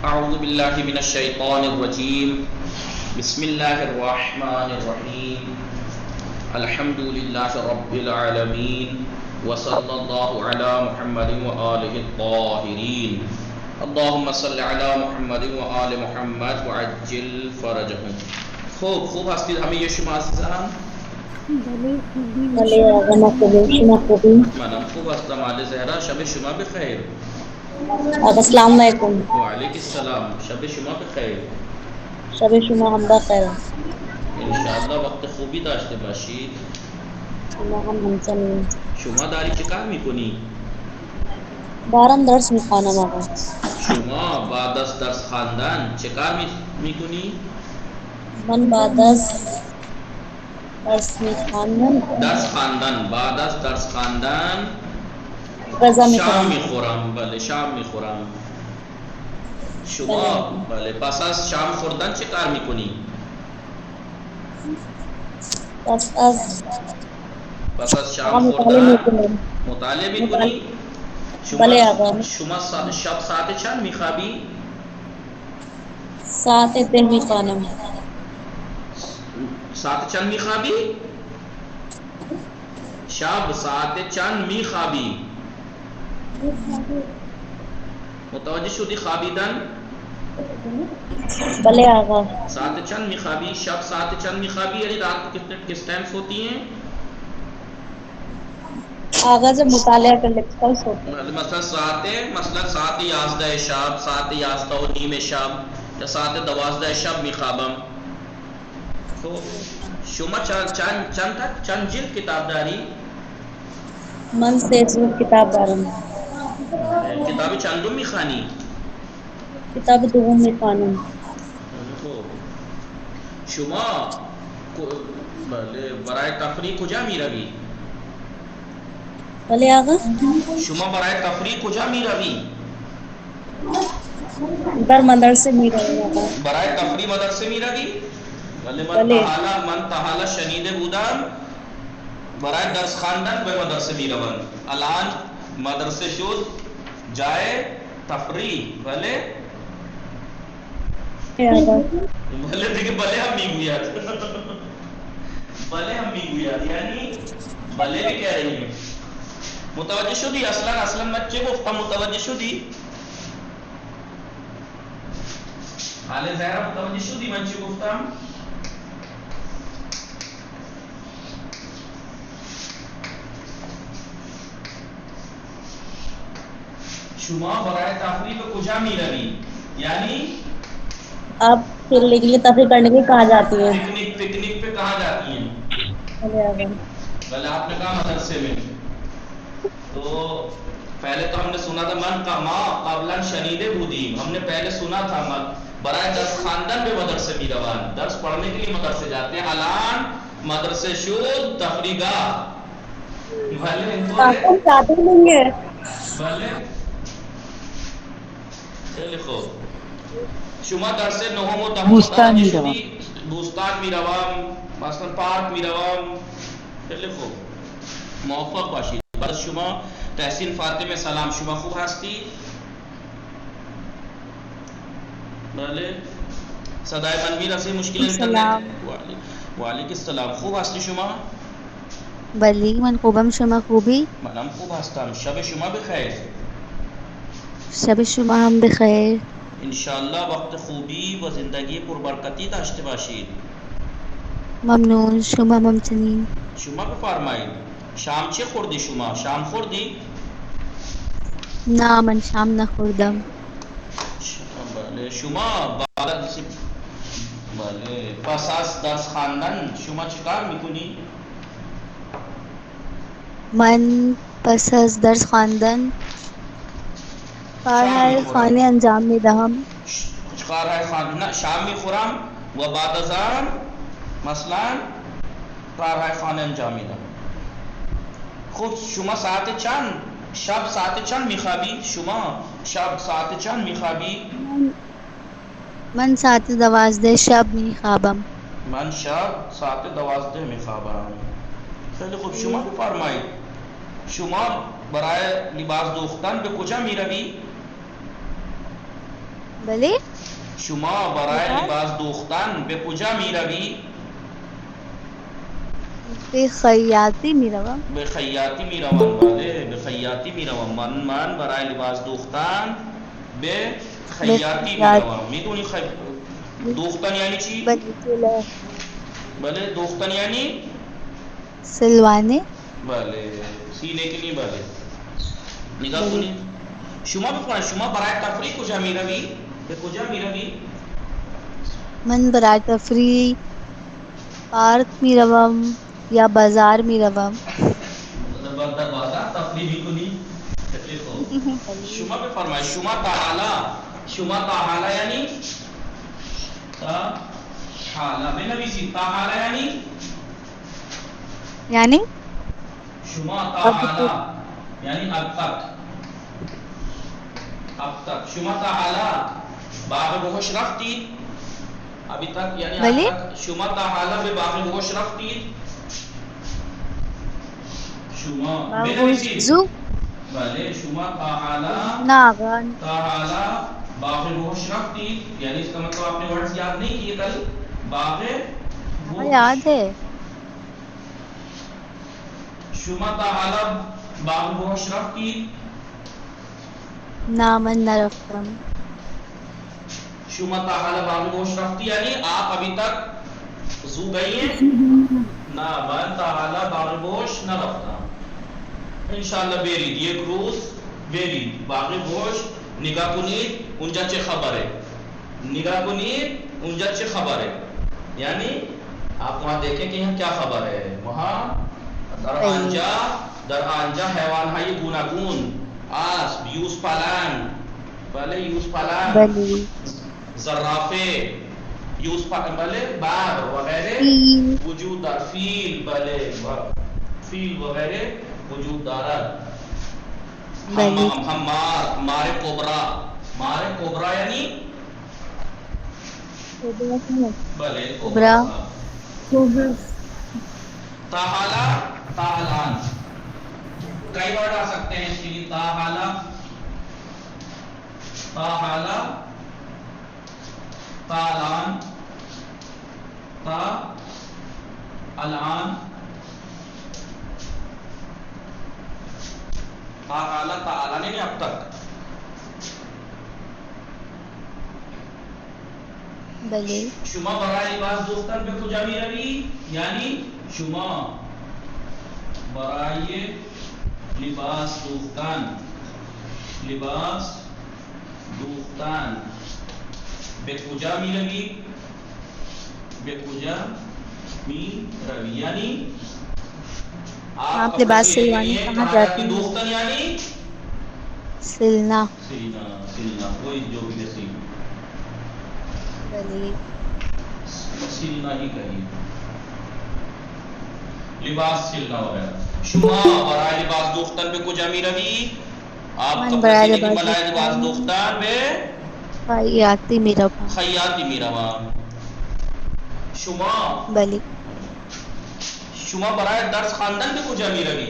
اعوذ باللہ من الشیطان الرجیم بسم اللہ الرحمن الرحیم الحمد للہ رب العالمین وصلی اللہ علی محمد وآلہ الطاہرین اللہم صلی علی محمد وآل محمد وعجل فرجہم. خوب ہستی ہمیں یہ شما عزیزان منم خوب هستم. آل زهرا شب شما بخیر. السلام علیکم. وعلیکم السلام. شب شما بخیر. شب شما هم بخیر. انشاءالله وقت خوبی داشته باشید. شما هم همچنین. شما داری چه کار میکنی؟ دارم درس میخوانم آقا. شما بعد از درس خواندن چه کار میکنی؟ من بعد از درس میخوانم بعد از درس خواندن غذا شام میخورم. میخورم. بله شام میخورم. شما بله پس از شام خوردن چه کار میکنی؟ پس از شام خوردن مطالعه میکنی؟ بله آقا. شما شب ساعت چند میخوابی؟ ساعت 10 میخوانم. ساعت چند میخوابی؟ شب ساعت چند میخوابی؟ متوجه شدی خوابیدن؟ بله آقا. ساعت چند میخوابی؟ شب ساعت چند میخوابی؟ یعنی رات کو کس ٹائم سوتی ہیں؟ آغا جب مطالعہ کر لیتے کل سوتے ہیں. مثلا ساعت 11 شب، ساعت 11:30 شب یا ساعت 12 شب میخوابم. تو شما چند جلد کتاب داری؟ من 3 جلد کتاب دارم. کتاب چندم میخوانی؟ کتاب دوم میخوانم. شما برای تفریح کجا میروی؟ بله آقا. شما برای تفریح کجا میروی؟ در مدرسه میروم آقا. برای تفریح مدرسه میروی؟ بله. من تحالا شنیده بودم برای درس خواندن به مدرسه میروند. الان مدرسه شد جای تفریح. بله بله دیگه بله هم میگوید. بله هم میگوید یعنی بله بھی کہہ رہی ہے. متوجه شدی؟ اصلا من چه گفتم؟ متوجه شدی؟ حال زهرا متوجه شدی من چه گفتم؟ شما برای تفریح به کجا میروی؟ یعنی آپ کھیلنے کے لیے تفریح کرنے کے لیے کہاں جاتی ہیں؟ پکنک پہ کہاں جاتی ہیں؟ بله آقا. بھلے آپ نے کہا مدرسے میں. تو پہلے تو ہم نے سنا تھا من کا ماں قبلا شنید بودیم. ہم نے پہلے سنا تھا برائے درس خواندن به مدرسه میروند. درس پڑھنے کے لیے مدرسے جاتے ہیں. الان مدرسه شد تفریحگاه. بھلے آپ جاتے نہیں ہیں. بھلے خیلی خوب. شما درس نهم و دهم بوستان متوجه میروم. شدی؟ بوستان میروم، مثلا پارک میروم. خیلی خوب، موفق باشید. بس شما تحسین فاطمه سلام. شما خوب هستی؟ بله. صدای من میرسه؟ مشکل اینترنت؟ وعلیکم السلام. خوب هستی شما؟ بلی من خوبم. شما خوبی؟ منم خوب هستم. شب شما بخیر. شب شما هم بخیر. انشاءالله وقت خوبی و زندگی پربرکتی داشته باشید. ممنون. شما همچنین. شما بفرمایید شام چه خوردی؟ شما شام خوردی؟ نه من شام نخوردم. بله. شما بعد از بله پس از درس خواندن شما چیکار میکنی؟ من پس از درس خواندن کارهای خانه انجام میدهم. کارهای خانه شام میخورم و بعد از آن مثلا کارهای خانه انجام میدم. خب شما ساعت چند شب ساعت چند میخوابی؟ شما شب ساعت چند میخوابی؟ من ساعت 12 شب میخوابم. من شب ساعت 12 میخوابم. خیلی خوب. شما بفرمایید شما برای لباس دوختن به کجا میروی؟ بله شما برای لباس دوختن به کجا میروی؟ به خیاطی میروم. به خیاطی میروم. بله به خیاطی میروم. من برای لباس دوختن به خیاطی میروم. میدونی دوختن یعنی چی؟ بله بله دوختن یعنی سلوانه. بله سینے کے لیے. بله نگاه کنید. شما بفرمایید شما برای تفریح کجا میروی؟ به کجا میروی؟ من برای تفریح پارک میروم یا بازار میروم. در بازار تفریح میکنی؟ شما بفرمایید شما تعالی یعنی تعالی بنویسید. تعالی یعنی شما تعالی یعنی اب تک شما تعالی باغ بهشت رفتید ابھی تک یعنی بله شما تعالی به باغ بهشت رفتید. شما بنویسید. زو بله شما تعالی باغ بهشت رفتید یعنی اس کا مطلب آپ نے ورڈز یاد نہیں کیے کل. باغ یاد ہے. شما تعالی باغ بهشت رفتید. نہ من نہ رفتم. شما تعالی باغ بهشت رفتی یعنی آپ ابھی تک زو گئی ہیں. نہ من تعالی باغ بهشت نہ رفتم. انشاءالله برید یک روز برید باغ بهشت نگاه کنید اونجا چه خبره. نگاه کنید اونجا چه خبره یعنی آپ وہاں دیکھیں کہ یہاں کیا خبر ہے. وہاں در آنجا حیوان های گوناگون اسب یوز پلنگ. بله یوز پلنگ زرافه یوز پلنگ بله بار وغیره وجود دار. فیل بله فیل وغیره وجود دارد. ہمار مار کوبرا یعنی بله کوبرا. تعالان کئی ورڈ آ سکتے ہیں اس کے لیے. تعالی تعالان تعالان تعالی نہیں اب تک. بله شما برای لباس دوختن به کجا میروی یعنی شما برای لباس دوختن به کجا میروی. به کجا میروی یعنی آپ لباس سلوانے کہاں جاتے ہیں. دوختن یعنی سلنا. سلنا کوئی جو بھی نصیب بله سلنا ہی کہیے. لباس سلنا وغیرہ. شما برای لباس دوختن به کجا میروی. آپ من کپڑے برای سینے کی بلای لباس دوختن به خیاطی میروم. خیاطی میروم. شما بله شما برای درس خواندن به کجا میروی.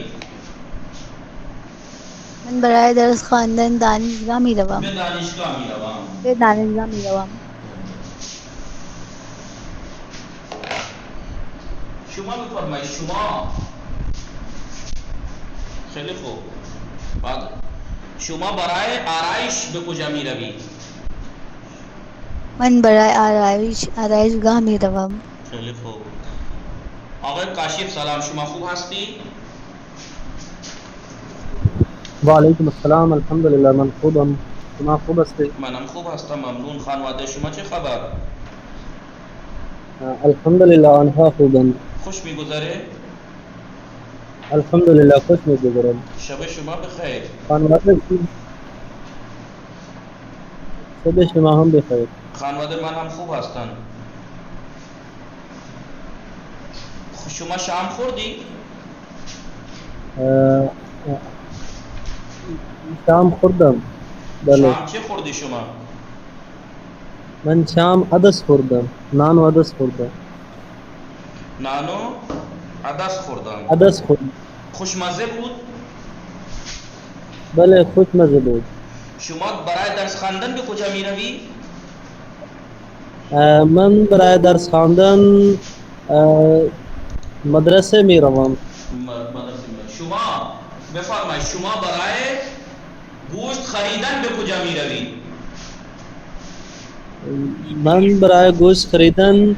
من برای درس خواندن دانشگاه میروم. به دانشگاه میروم. به دانشگاه میروم. شما بفرمایید شما خیلی خوب. بعد شما برای آرایش به کجا میروی. من برای آرایشگاه میروم. خیلی خوب. آقای کاشف سلام شما خوب هستی؟ وعلیکم السلام. الحمدلله من خوبم. شما خوب هستی؟ منم خوب هستم ممنون. خانواده شما چه خبر؟ الحمدلله آنها خوبند. خوش میگذره؟ الحمدلله خوش میگذرد. شب شما بخیر. خانواده شب شما هم بخیر. خانواده من هم خوب هستن. شما شام خوردی؟ شام خوردم. بله. شام چه خوردی شما؟ من شام عدس خوردم. نان و عدس خوردم. نان و عدس خوردم. عدس خوردم. خوشمزه بود؟ بله خوشمزه بود. شما برای درس خواندن به کجا میروی؟ من برای درس خواندن مدرسه می روم. مدرسه می. شما بفرمایید شما برای گوشت خریدن به کجا می روید؟ من برای گوشت خریدن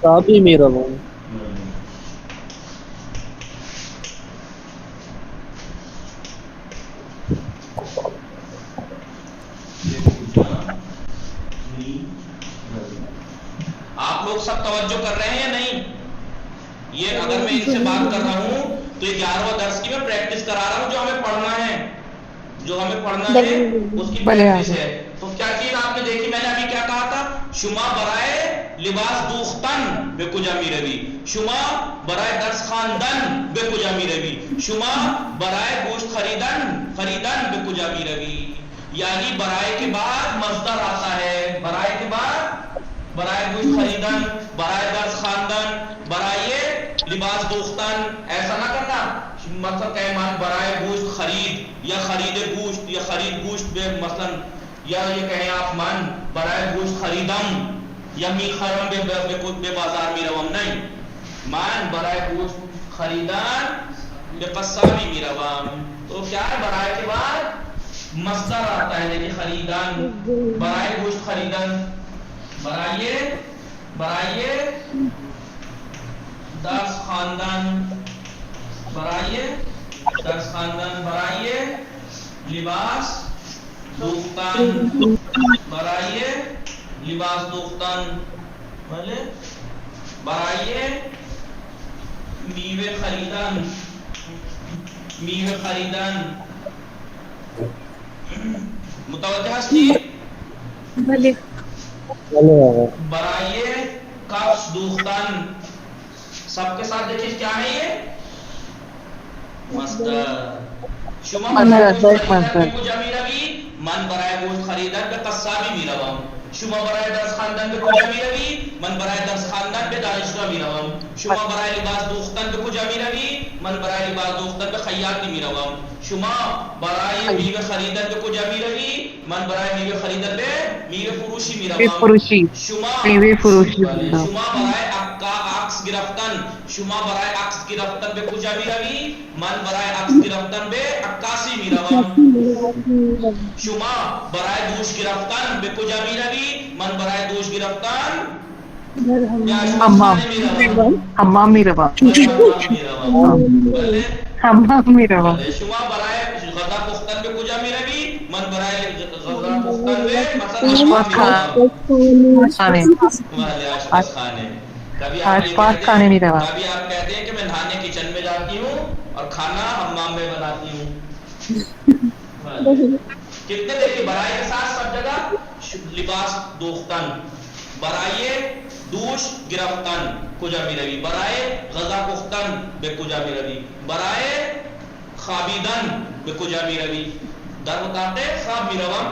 قصابی می روم. آپ لوگ سب توجہ کر رہے ہیں یا نہیں؟ یہ اگر میں ان سے بات کر رہا ہوں تو یہ 11واں درس کی میں پریکٹس کرا رہا ہوں، جو ہمیں پڑھنا ہے اس کی پریکٹس ہے. تو کیا چیز آپ نے دیکھی؟ میں نے ابھی کیا کہا تھا؟ شما برائے لباس دوختن به کجا می روی، شما برای درس خواندن به کجا می روی، شما برای گوشت خریدن به کجا می روی. یعنی برائے کے بعد مصدر آتا ہے، برائے کے بعد برائے گوشت خریدن، برائے درس خواندن، برائے لباس دوختن. ایسا نہ کرنا مثلا کہ مان برائے گوشت خرید یا خرید گوشت یا خرید گوشت بے مثلا، یا یہ کہیں آپ مان برائے گوشت خریدم یا می خرم بے بازار می روم. نہیں، مان برائے گوشت خریدن بے قصابی می روم. تو کیا ہے؟ برائے کے بعد مصدر آتا ہے، یعنی خریدن، برائے گوشت خریدن، برائے درس خواندن، برائے درس خواندن، برائے لباس دوختن، برائے لباس دوختن، برائے میوے خریدن، میوے خریدن. متوجہ ہستی؟ بھلے برائے کفش دوختن. سب کے ساتھ دیکھیں کیا ہے یہ مصدر. شما برای گوشت خریدن به کجا می روی؟ من برای گوشت خریدن به قصابی می روم. شما برای درس خواندن به کجا می روی؟ من برای درس خواندن به دانشگاه می روم. شما برای لباس دوختن به کجا می روی؟ من برای لباس دوختن به خیاطی می روم. شما برای میوه خریدن به کجا می روی؟ من برای میوه خریدن به میوه فروشی می روم. شما برای عکس گرفتن، شما برای عکس گرفتن به کجا می روی؟ من برای عکس گرفتن به عکاسی می روم. شما برای دوش گرفتن به کجا می روی؟ من برای دوش گرفتن حمام می روم. شما برای غذا پختن به کجا می روی؟ من برای غذا پختن به آشپزخانه. کبھی آپ کہتے ہیں کہ میں نہانے کچن میں جاتی ہوں اور کھانا حمام میں بناتی ہوں. کتنے دیکھیں برائے کے ساتھ سب جگہ لباس دوختن، برائے دوش گرفتن کجا می روی، برائے غذا پختن به کجا می روی، برائے خوابیدن به کجا می روی. در مطابق خواب می روم.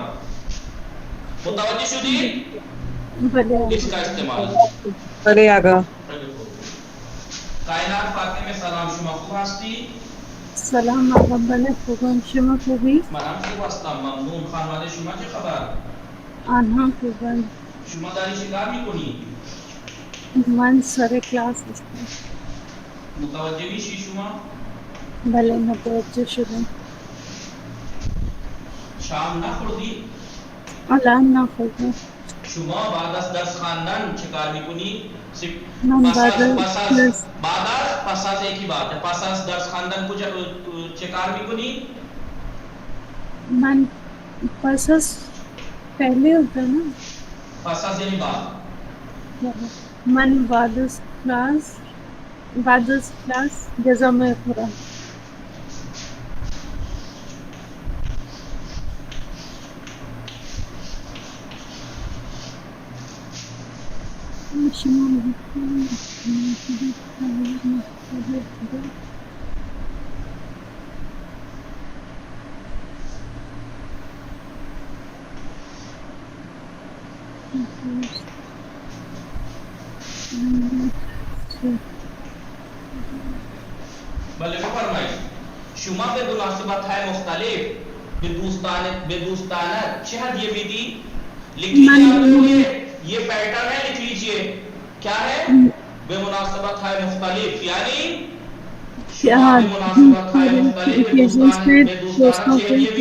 متوجہ شدید؟ اس کا استعمال بھلے آگا. کائنات فاطمه سلام، شما خوب هستی؟ سلام آقا. بله خوبم. شما خوبی؟ منم خوب هستم، ممنون. خانواده شما چه خبر؟ آنها خوبم. شما داری چه کار میکنی؟ من سر کلاس هستم. متوجه میشی شما؟ بله متوجه شدم. شام نخوردی؟ الان نخوردم. شما بعد از درس خواندن چه کار میکنی؟ من پس از ایک ہی بات ہے، پس از درس خواندن چه کار میکنی؟ من پس از پہلے ہوتا ہے نا، پس از یعنی بعد. من بعد از کلاس جزا میں خورم. بھلے مناسبت ہے مختلف بدوستانت چه هدیه میدی؟ لکھ لیجیے یہ پیٹرن ہے، لکھ لیجیے کیا ہے؟ بے مناسبت ہے مختلف یعنی شما بے مناسبت ہے مختلف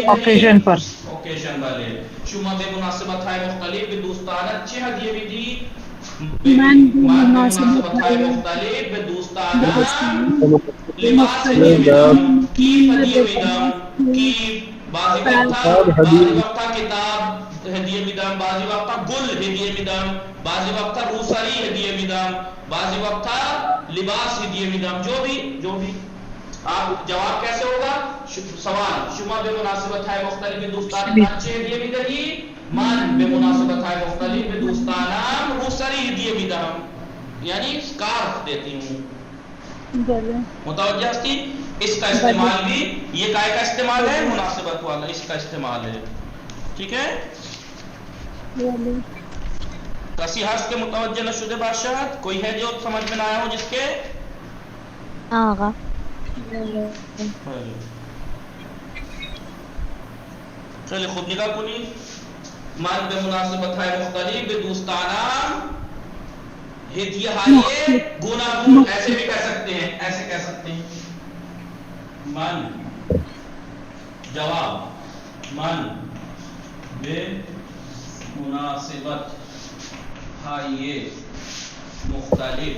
اوکیزن پر اوکیزن والے شما بے مناسبت ہے مختلف بدوستانت چه هدیه میدی؟ من بے مناسبت ہے مختلف بدوستانت لباس هدیه میدم، کیف هدیه میدم، کیف بعضی وقتا کتاب هدیه میدم، بعضی وقتا گل هدیه میدم، بعضی وقتا روسری هدیه میدم، بعضی وقتا لباس هدیه میدم، جو بھی آپ جواب کیسے ہوگا؟ سوال شما بے مناسبت ہے مختلف دوستانم چه هدیه میدهی؟ من به مناسبت های مختلف به دوستانم روسری هدیه میدم، یعنی اسکارف دیتی ہوں. متوجہ ہستی؟ اس کا استعمال بھی یہ کائے کا استعمال ہے، مناسبت والا اس کا استعمال ہے. ٹھیک ہے؟ کسی ہست کے متوجہ نشد بادشاہ کوئی ہے جو سمجھ میں نہ آیا ہو جس کے؟ آغا چلے خود نگاہ کنی. من به مناسبت های مختلف به دوستانم ہدیہ ہائیے گوناگون، ایسے بھی کہہ سکتے ہیں، ایسے کہہ سکتے ہیں. من جواب من بے مناسبت ہائیے مختلف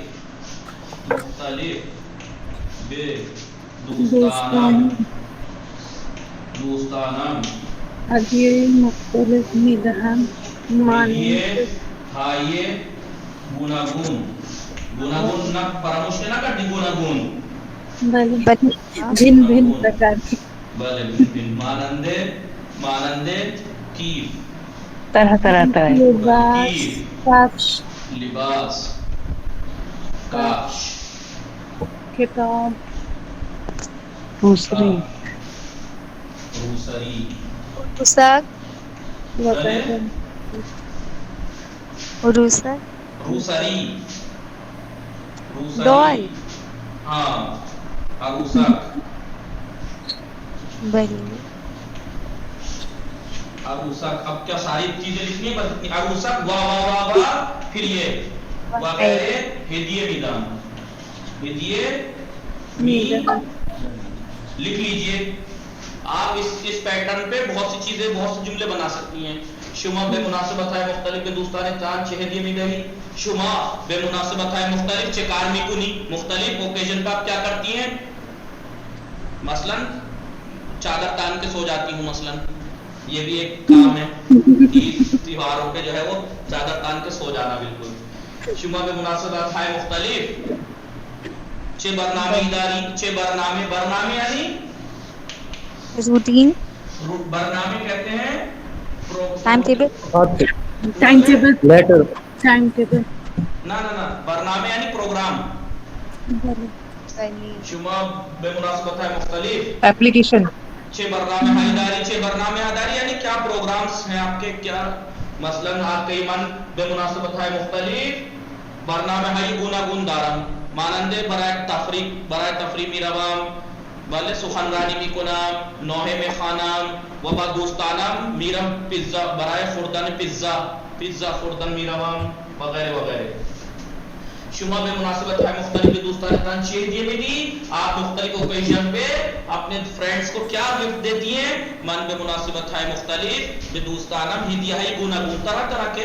بے دوستانم هدیه مختلف میدهم. ہدیے ہائیے گوناگون نہ فراموش نہ کر دی گوناگون بھن بھن پرکار کی بھلے بھن مانندے کیف طرح طرح لباس کاش کتاب روسری روسک روسری ڈول ہاں عروسک عروسک. اب کیا ساری چیزیں لکھنی ہے؟ بس اتنی عروسک وا پھر یہ وغیرہ ہدیے میدم ہدیے لکھ لیجئے. آپ اس پیٹرن پہ بہت سی چیزیں بہت سے جملے بنا سکتی ہیں. شما بے مناسبت ہے مختلف دوستان چاند چه ہدیه میدهی. شما بے مناسبت ہے مختلف چه کار میکنی. مختلف اوکیزن پہ آپ کیا کرتی ہیں؟ مثلا چادر تان کے سو جاتی ہوں، مثلا یہ بھی ایک کام ہے. عید تہواروں پہ جو ہے وہ چادر تان کے سو جانا بالکل. شما بے مناسبت ہے مختلف چه برنامه داری. چه برنامه یعنی روٹین، برنامه کہتے ہیں ٹائم ٹیبل، لیٹر نہ برنامه یعنی پروگرام. شما بے مناسبت ہے مختلف اپلیکیشن چه برنامه داری یعنی کیا پروگرامز ہیں آپ کے، کیا مثلا آپ کے من بے مناسبت ہے مختلف برنامه های گوناگون دارم. ماننده برای تفریح میروم، بله سخنرانی میکنم، نوحه میخوانم و با دوستانم میرم برای خوردن پیتزا خوردن میروم وغیرہ وغیرہ. شما به مناسبت های مختلف دوستانتان چه ہدیه میدی؟ آپ مختلف اوکیزن پہ اپنے فرینڈز کو کیا گفٹ دیتی ہیں؟ من به مناسبت های مختلف به دوستانم ہدیه های گوناگون طرح کے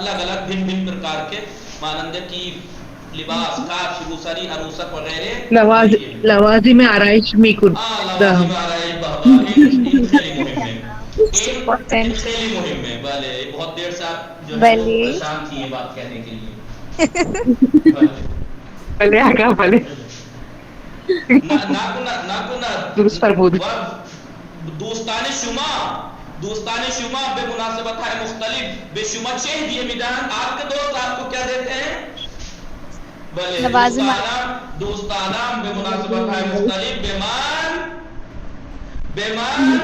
الگ الگ بھن پرکار کے مانندے کی لباس کاش روسری عروسک وغیرہ لوازم آرائش میکن. لوازم آرائش خیلی مہم ہے. بھلے بہت دیر سے آپ جو ہے پریشان تھی یہ بات کہنے کے لیے. بھلے آگا بھلے درست فرمود. دوستان شما بے مناسبت ہے مختلف بے شما چه ہدیه میدن. آپ کے دوست آپ کو کیا دیتے ہیں؟ بلے دوستانم بے مناسبت ہے مختلف بیمان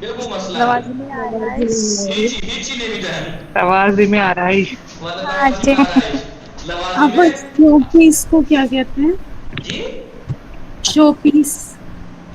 بگو مسئلہ ہیچی نمیدن لوازم آرائش. شو پیس کو کیا کہتے ہیں؟ جی شو پیس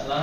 Allah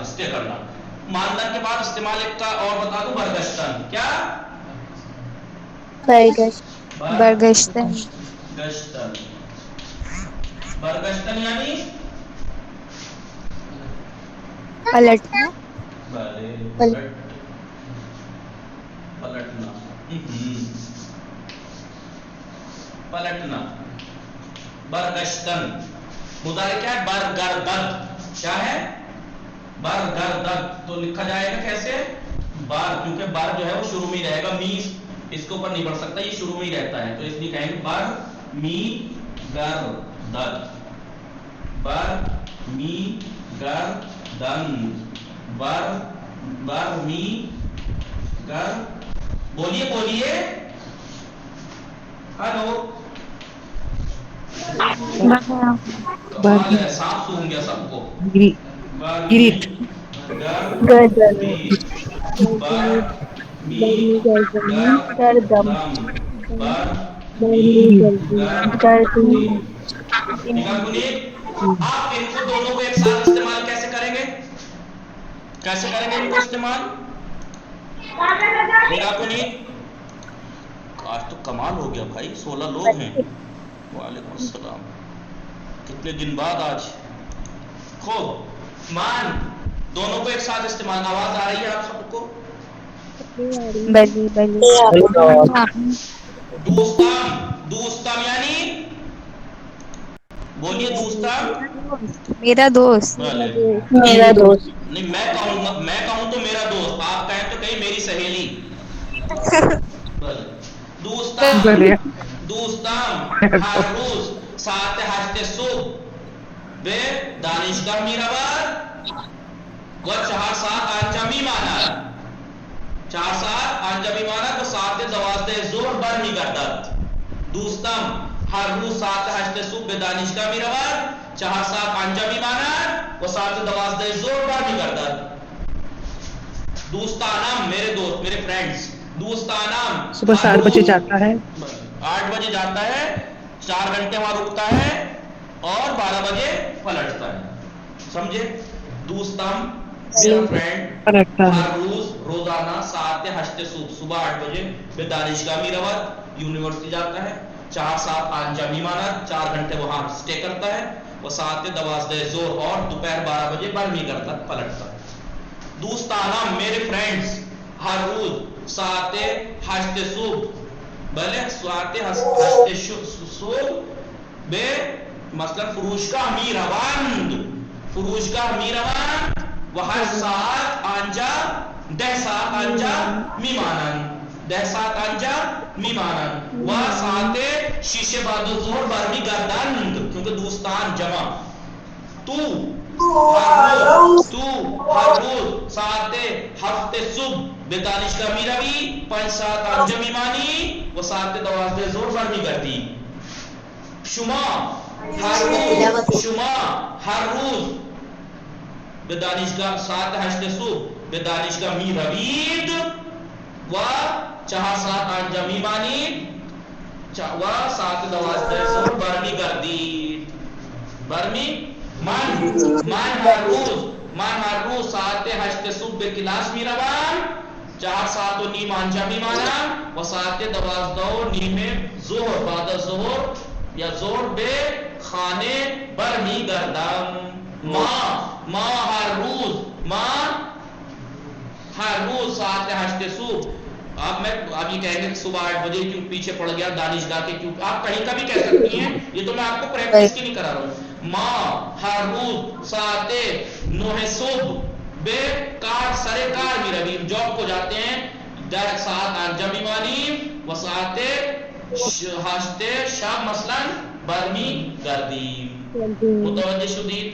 اسٹے کرنا. ماندن کے بعد استعمال ایک کا اور بتا دوں برگشتن. کیا برگشتن گشتن برگشتن یعنی پلٹنا پلٹنا پلٹنا. برگشتن مضارع کیا ہے؟ برگردد. کیا ہے؟ برگردد. تو لکھا جائے گا کیسے؟ بار، کیونکہ بار جو ہے وہ شروع میں ہی رہے گا، می اس کے اوپر نہیں بڑھ سکتا، یہ شروع میں ہی رہتا ہے، تو اس لیے کہیں گے بر می گردد. بر می گردن. بر می گر. بولیے بولیے. ہلو. صاف سن گیا سب کو. گریت آپ ان کو دونوں کو ایک ساتھ استعمال کیسے کریں گے؟ کیسے کریں گے ان کو استعمال؟ آج تو کمال ہو گیا بھائی، 16 لوگ ہیں. وعلیکم السلام. کتنے دن بعد آج. خوب. مان دونوں کو ایک ساتھ استعمال. آواز آ رہی ہے آپ سب کو؟ بلی بلی دوستم. دوستم یعنی بولیے دوستم. میرا دوست. میرا دوست. نہیں میں کہوں تو میرا دوست، آپ کہیں تو کہیں میری سہیلی. دوستم. دوستم ہر روز ساعت 8 صبح به دانشگاه میرود و 4 ساعت آنجا میماند. 4 ساعت آنجا میماند و ساعت 12 ظهر برمیگردد. دوستم هر روز ساعت 8 صبح به دانشگاه میرود، 4 ساعت آنجا میماند و ساعت 12 ظهر برمیگردد. دوستانم میرے دوست، میرے فرینڈز. دوستانم صبح 7 بجے جاتا ہے، 8 بجے جاتا ہے، 4 گھنٹے وہاں رکتا ہے اور 12 بجے پلٹتا ہے. سمجھے؟ دوستم میرا فرینڈ ہر روز روزانہ ساعت 8 صبح 8 بجے به دانشگاه میرود، یونیورسٹی جاتا ہے، 4 ساعت آنجا میماند 4 گھنٹے وہاں اسٹے کرتا ہے، وہ ساعت 12 ظہر اور دوپہر 12 بجے برمیگردد پلٹتا ہے. دوستانم میرے فرینڈز ہر روز ساعت 8 صبح بلے ساعت 8 صبح به مثلا فروشگاه میروند، فروشگاه میروند و 8 ساعت آنجا 10 ساعت آنجا میمانند، 10 ساعت آنجا میمانند و ساعت 6 بعد ظهر برمیگردند. کیونکہ دوستان جمع. تو ہر روز ساعت 7 صبح به دانشگاه میروی، 5 ساعت آنجا میمانی و ساعت 12 ظهر برمیگردی. شما هر روز به دانشگاه ساعت 8 صبح به دانشگاه میروید و 4 ساعت آنجا میمانید و ساعت 12 ظهر برمیگردید. من هر روز ساعت 8 صبح به کلاس میروم، 4 ساعت و نیم آنجا میمانم و ساعت 12 و نیم ظهر بعد از ظهر یا ظهر به خانه برمیگردم. ما ہر روز ساعت 8 صبح. اب یہ کہیں گے صبح 8 بجے کیوں پیچھے پڑ گیا دانشگاہ کے، کیوں آپ کہیں کا بھی کہہ سکتی ہیں، یہ تو میں آپ کو پریکٹس کی نہیں کرا رہا ہوں. ماں ہر روز ساعت 9 صبح بے کار سرے کار بھی روی جاب کو جاتے ہیں، 10 ساعت آنجا میمانی و ساعت 8 شب مثلا برمی گردی. متوجہ شدید؟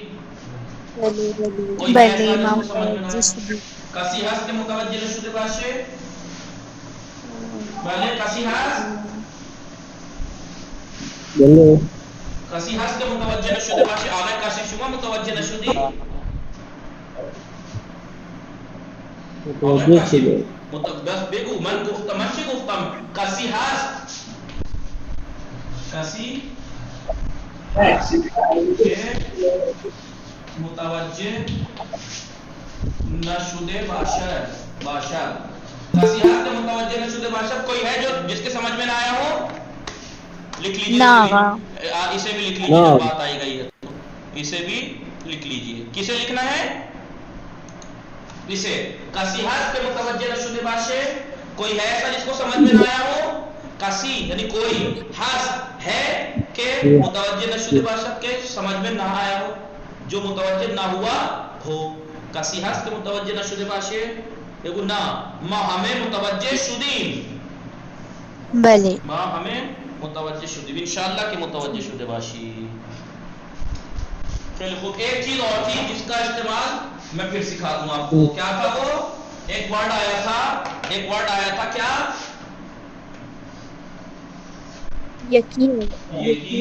بلی متوجہ شدید. کسی هست که متوجه نشده باشه؟ بله کسی هست؟ بله کسی هست که متوجه نشده باشه؟ آقای کاشف شما متوجه نشدی؟ متوجه شده. بس بگو من چی گفتم؟ کسی هست؟ کسی که متوجه نشد باشر باشر کسی ہاتھ کے متوجہ نشد باشر کوئی ہے جو جس کے سمجھ میں نہ آیا ہو؟ لکھ لیجیے نہ آغا اسے بھی لکھ لیجیے جب بات آئی گئی ہے تو اسے بھی لکھ لیجیے. کسے لکھنا ہے؟ اسے. کسی ہاتھ کے متوجہ نشد باشر کوئی ہے ایسا جس کو سمجھ میں نہ آیا ہو؟ کسی یعنی کوئی، ہاس ہے کہ متوجہ نشد باشر کے سمجھ میں نہ آیا ہو، جو متوجہ نہ ہوا ہو. کسی ہاس کے متوجہ نشد باشر دیکھو نا ما ہمیں متوجہ شدیم، بلے ما ہمیں متوجہ شدیم انشاءاللہ کہ متوجہ شدے باشی. چلو خوب. ایک چیز اور تھی جس کا استعمال میں پھر سکھا دوں آپ کو. کیا تھا وہ؟ ایک ورڈ آیا تھا کیا؟ یقین یکی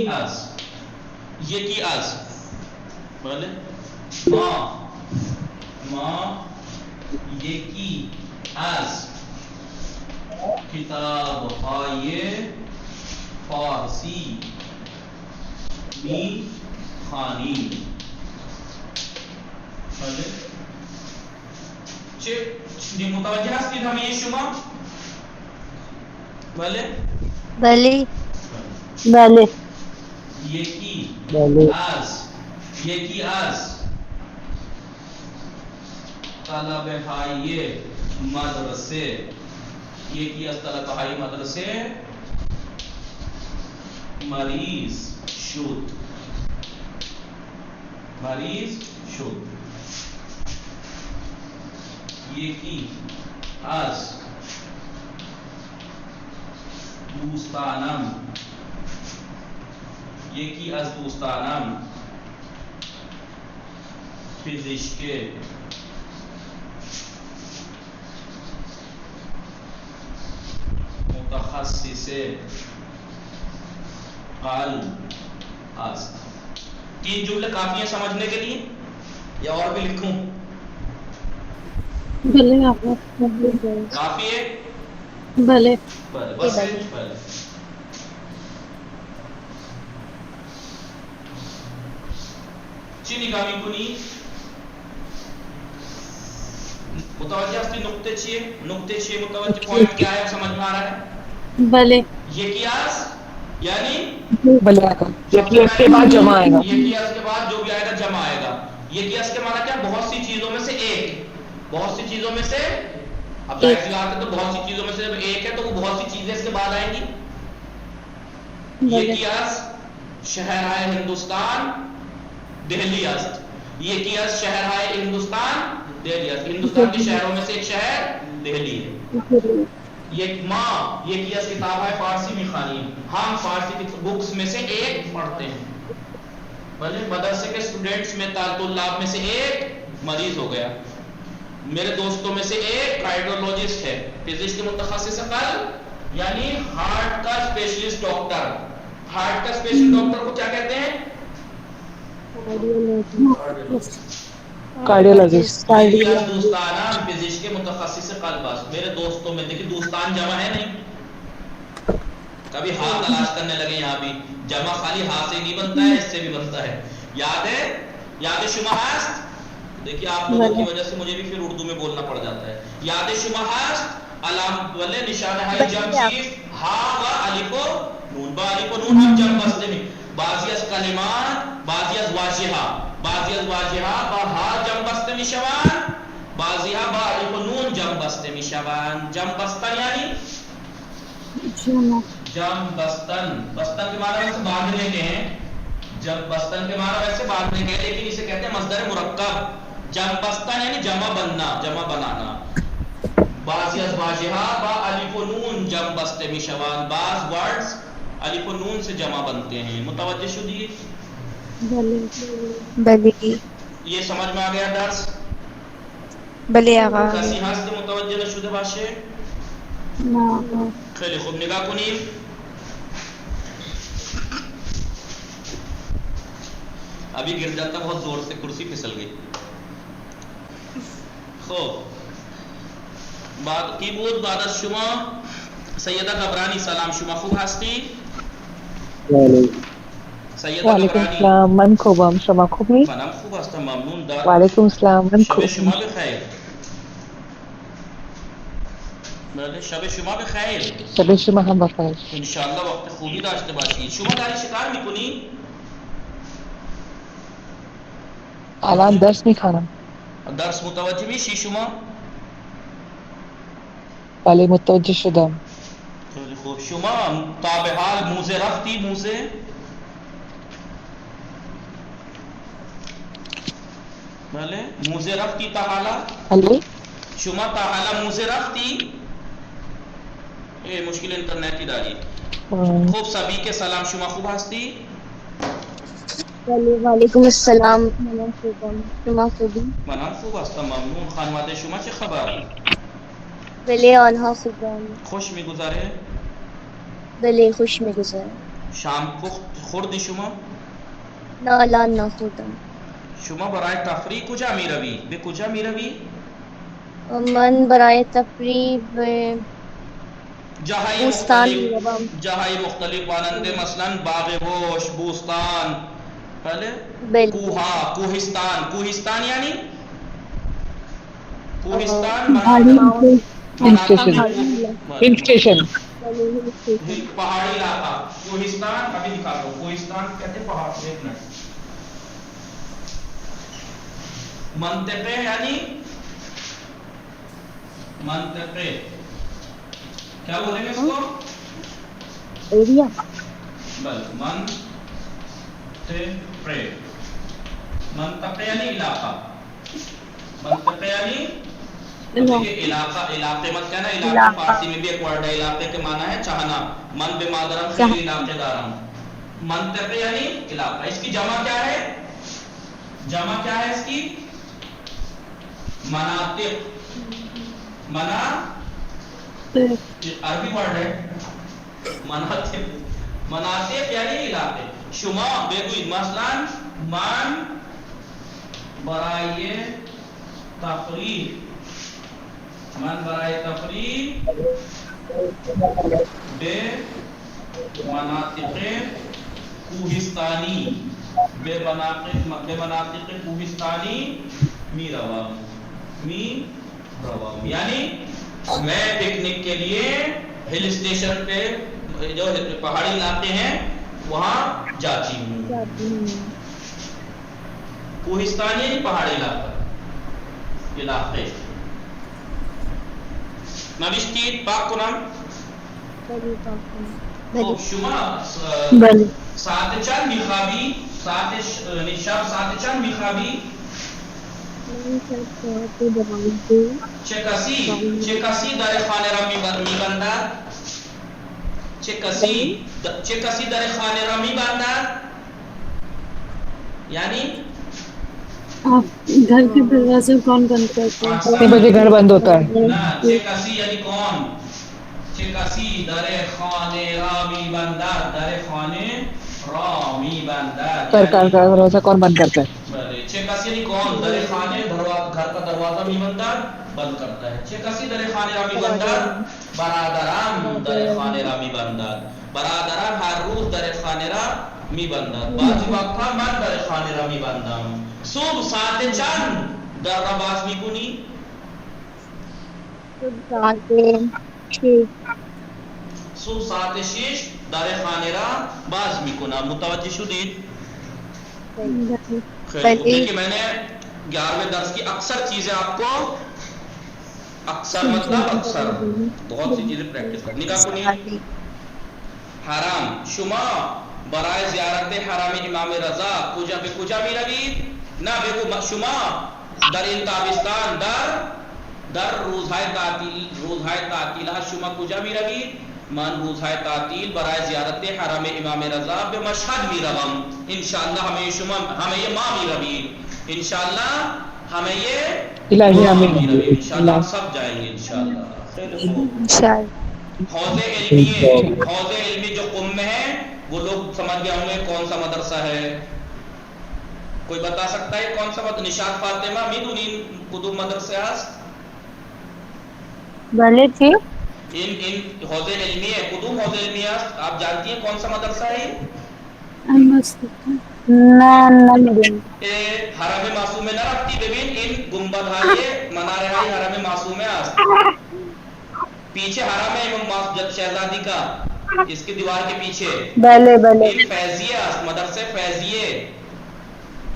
از بولے ما یکی از کتاب‌های فارسی می‌خوانیم. بله چه متوجه هستید همه شما؟ بله بلے بله یکی از طلبه‌های مدرسه یکی از طلبه‌های مدرسه مریض شد یکی از دوستانم پزشک متخصص قلب است. 3 جملے کافی ہیں سمجھنے کے لیے یا اور بھی لکھوں؟ بھلے آپ کافی ہے؟ بھلے بس بھلے. چی نگامی کنی متوجہ ہستی نقطے چیئے متوجہ پوائنٹ کیا ہے سمجھ میں آ رہا ہے؟ بھلے یکی از یعنی بلے یکی اس کے بعد جمع آئے گا. یکی از کے بعد جو بھی آئے گا جمع آئے گا. یکی از کے معنی کیا؟ بہت سی چیزوں میں سے ایک. بہت سی چیزوں میں سے اب ظاہر سی بات ہے تو بہت سی چیزوں میں سے ایک ہے تو وہ بہت سی چیزیں اس کے بعد آئیں گی. یکی از شہرهای ہندوستان دہلی است. یکی از شہرهای ہندوستان دہلی است. ہندوستان کے شہروں میں سے ایک شہر دہلی ہے. یکی از کتابهای فارسی میخوانیم. ہم فارسی کی بکس میں سے ایک پڑھتے ہیں. مدرسے کے اسٹوڈنٹس میں طلاب میں سے ایک مریض ہو گیا. میرے دوستوں میں سے ایک کارڈیولوجسٹ ہے. فزکس کے متخصص قلب یعنی ہارٹ کا اسپیشلسٹ ڈاکٹر. ہارٹ کا اسپیشلسٹ ڈاکٹر کو کیا کہتے ہیں؟ کارڈیولوجسٹ. دوستانہ فزکس کے متخصص قلب. میرے دوستوں میں دیکھیں دوستان جمع ہے نہیں. کبھی ہاں تلاش کرنے لگے یہاں بھی جمع خالی ہاں سے نہیں بنتا ہے، اس سے بھی بنتا ہے. یاد ہے شما ہست. دیکھیے آپ لوگوں کی وجہ سے مجھے بھی پھر اردو میں بولنا پڑ جاتا ہے. یاد شما ہست علام ولے نشانہ ہے جمع چیز ہا و الف و نون. با الف و نون ہم جمع بستے میں بعضی از کلمات بعضی از واجہہ با ہا جمع بستے میں شوان بعضی ہا با الف و نون جمع بستے میں شوان. جمع بستن یعنی جم بستن. بستن کے معنی ویسے باندھنے کے ہیں. جم بستن کے معنی ویسے باندھنے کے ہیں لیکن اسے کہتے ہیں مصدر مرکب. جم بستن یعنی جمع بنانا. بعضی از واجہہ با الف و نون جم بستے میں شوان. بعض ورڈز الف و نون سے جمع بنتے ہیں. متوجہ شدی؟ بلے یہ سمجھ میں آ گیا درس؟ بلے آغا کسی ہست متوجہ نشده باشه؟ خیلی خوب نگاه کنیم. ابھی گر جاتا بہت زور سے کرسی پھسل گئی. خوب کی بود بعد از شما سیدہ غبرانی سلام. شما خوب هستی؟ سیدہ وعلیکم غبرانی السلام. من خوبم. شما خوبی؟ منم خوب هستم ممنون. وعلیکم السلام. من شب خوب. شما بخیر. بله شب شما به خیر. شب شما هم بخیر. انشالله وقت خوبی داشته باشید. شما داری چیکار میکنی؟ الان درس میخوانم. درس متوجه میشی شما؟ بله متوجه شدم. خیلی خوب. شما تا به حال موزه رفتی؟ موزه؟ بله موزه رفتی تا حالا؟ بله شما تا حالا موزه رفتی؟ مشکل اینترنتی داری. خوب سبھی کے سلام. شما خوب هستی؟ وعلیکم السلام. منم خوبم. شما خوبی؟ منم خوب هستم ممنون. خانواده شما چه خبر؟ بله آنها خوبم. خوش میگذره؟ بله خوش میگذره. شام خوردی شما؟ نه الان نخوردم. شما برای تفریح کجا میروی؟ به کجا میروی؟ من برای تفریح به بوستان میروم. جاهای مختلف مانند مثلا باغ وحش، بوستان، بله؟ بله. کوها، کوهستان. کوهستان یعنی؟ Kohistan hill station. پہاڑی علاقہ. کوہستان ابھی دکھا دو. کوہستان کہتے پہاڑ. ایک منٹ. منطقے یعنی منطقے کیا بولیں گے اس کو؟ ایریا. بل منطقے یعنی علاقہ. منطقے یعنی علاقہ. علاقے مت کہنا. علاقہ فارسی میں بھی ایک ورڈ ہے. علاقے کے معنی ہے چاہنا. من بے مادرم خیلی علاقے دارم. منطقے یعنی علاقہ. اس کی جمع کیا ہے؟ جمع کیا ہے اس کی؟ مناطق. عربی ورڈ ہے مناطق. مناطق یعنی علاقے. شما بگوید مثلا من برای تفریح. من برای تفریح به مناطق کوهستانی به مناطق کوهستانی می روم. یعنی میں پکنک کے لیے ہل اسٹیشن پہ جو پہاڑی علاقے ہیں وہاں جاتی ہوں. کوہستان یعنی پہاڑی علاقے. نوشتید پاک کنم. شما ساعت چند میخوابی؟ شب ساعت چند میخوابی؟ چه کسی در خانه را میبندد؟ چه کسی در خانه را میبندد؟ یعنی گھر کے دروازے کون بند کرتا ہے؟ کتنے بجے گھر بند ہوتا ہے؟ نہ چه کسی یعنی کون. چه کسی در خانه را میبندد. در خانه را میبندد. سرکار کا دروازہ کون بند کرتا ہے؟ چه کسی یعنی کون در خانه گھر کا دروازہ میبندد بند کرتا ہے. چه کسی در خانه را میبندد. برادران در خانه را میبندد. برادران هر روز در خانه را میبندد. بعضی وقتها من در خانه را میبندم. صبح ساعت چند در را باز میکنی؟ صبح ساعت 6 در خانه را باز میکنم. متوجه شدید؟ دیکھیے میں نے 11ویں درس کی اکثر چیزیں آپ کو اکثر مطلب اکثر بہت سی چیزیں پریکٹس کرنی کا کنی. حرام. شما برای زیارت حرم امام رضا به کجا می روید؟ نه بگو شما در این تابستان در روزهای تعطیل شما کجا می روید؟ من روزهای تعطیل برای زیارت حرم امام رضا به مشهد می روم. انشاءاللہ ہمیں ماں می روید. انشاءاللہ ہمیں یہ ماں می روید. انشاءاللہ سب جائیں گے انشاءاللہ. حوض علمی جو قم میں ہے وہ لوگ سمجھ گئے ہوں گے کون سا مدرسہ ہے. کوئی بتا سکتا ہے کون سا مدرسہ؟ نشاط فاطمہ میدونین کدوم مدرسه است؟ بله چی؟ این حوض علمی ہے. کدوم حوض علمی است؟ آپ جانتی ہیں کون سا مدرسہ ہے؟ نه نمیدونم. حرم معصومه نرفتی؟ ببین این گنبدهای مناره های حرم معصومه است. پیچھے حرم ہے امام مسجد شہزادی کا، اس کی دیوار کے پیچھے بلے بلے فیضیہ مدرسے فیضیے،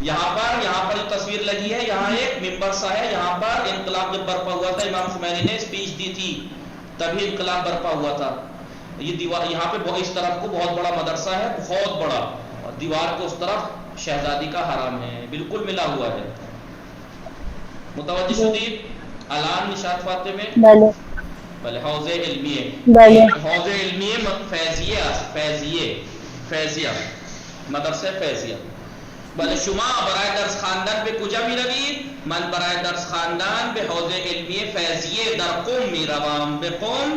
یہاں پر جو تصویر لگی ہے، یہاں ایک ممبر سا ہے، یہاں پر انقلاب جب برپا ہوا تھا امام خمینی نے اسپیچ دی تھی، تبھی انقلاب برپا ہوا تھا۔ یہ دیوار یہاں پہ اس طرف کو بہت بڑا مدرسہ ہے، بہت بڑا، اور دیوار کو اس طرف شہزادی کا حرم ہے، بالکل ملا ہوا ہے۔ متوجہ شدید الان نشاط فاطمے بلے بلے حوض علمیه بله. حوض علمیه فیضیه مدرسه فیضیه. بله شما برای درس خواندن به کجا میروید؟ من برای درس خواندن به حوض علمیه فیضیه در قم میروم، به قم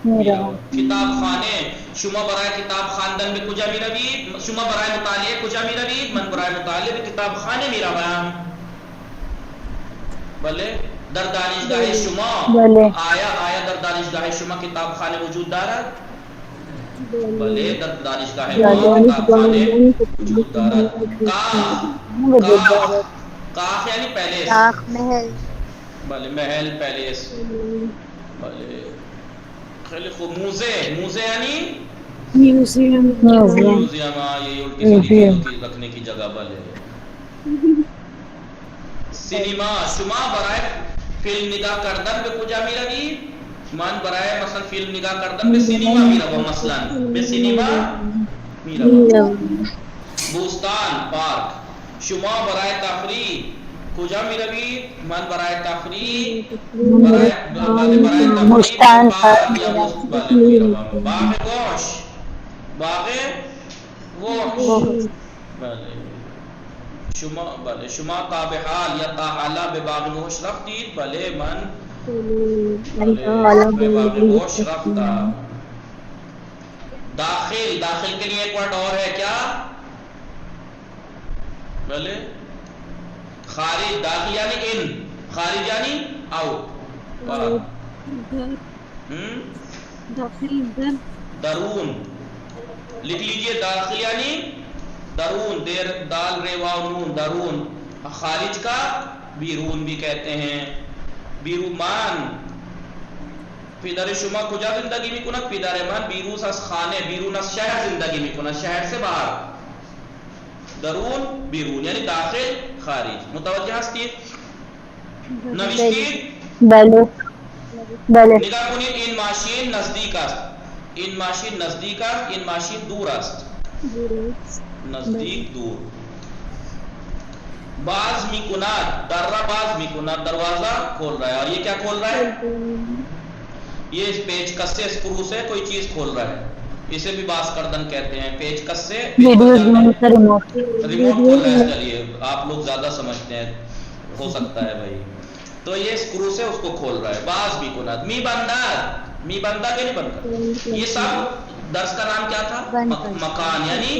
میروم. کتابخانه، شما برای کتاب خواندن به کجا میروید؟ شما برای مطالعه کجا میروید؟ من برای مطالعه به کتابخانه میروم. بله در دانشگاه شما آیا در دانشگاه شما کتابخانه وجود دارد؟ بله در دانشگاه ما کتابخانه وجود دارد. کاخ یعنی پیلیس، محل. بله محل پیلیس. بله خیلی خوب. موزه یعنی میوزیم. یہ الٹی سیدھی چیزوں کی رکھنے کی جگہ. بله سینما، شما برای فیلم نگاه کردن به کجا میروید؟ من برای مثلا فیلم نگاه کردن به سینما میروم، مثلا به سینما میروم. بوستان پارک، شما برای تفریح کجا میروید؟ من برای تفریح برای بوستان پارک یا بله میروم. باغ گوش، بله شما تا به حال یا تا حالا به باغ گوش رفتید؟ بله من به باغ گوش رفتم. داخل کے لیے ایک ورڈ اور ہے کیا؟ بله خارج، داخل یعنی ان، خارج یعنی آؤٹ. درون لکھ لیجئے، داخل یعنی درون، دیر دال رے واو نون، درون. خارج کا بیرون بھی کہتے ہیں. بیرومان، پدر شما کجا زندگی میکند؟ پدر من بیروس از خانه، بیرون از شهر زندگی میکند، شهر سے باہر. درون بیرون یعنی داخل خارج. متوجہ هستید؟ نوشتید؟ بله بله. نگاه کنید، این ماشین نزدیک است، این ماشین نزدیک است، این ماشین دور است. نزدیک دور. باز میکند، در باز میکند، دروازہ کھول رہا ہے. اور یہ کیا کھول رہا ہے؟ یہ پیچ کس سے اسکرو سے کوئی چیز کھول رہا ہے، اسے بھی باز کردن کہتے ہیں. پیچ کس سے ریموٹ کھول رہا ہے. چلیے آپ لوگ زیادہ سمجھتے ہیں، ہو سکتا ہے بھائی. تو یہ اسکرو سے اس کو کھول رہا ہے. باز میکند، می بندہ کہ نہیں بندہ. یہ سب درس کا نام کیا تھا؟ مکان یعنی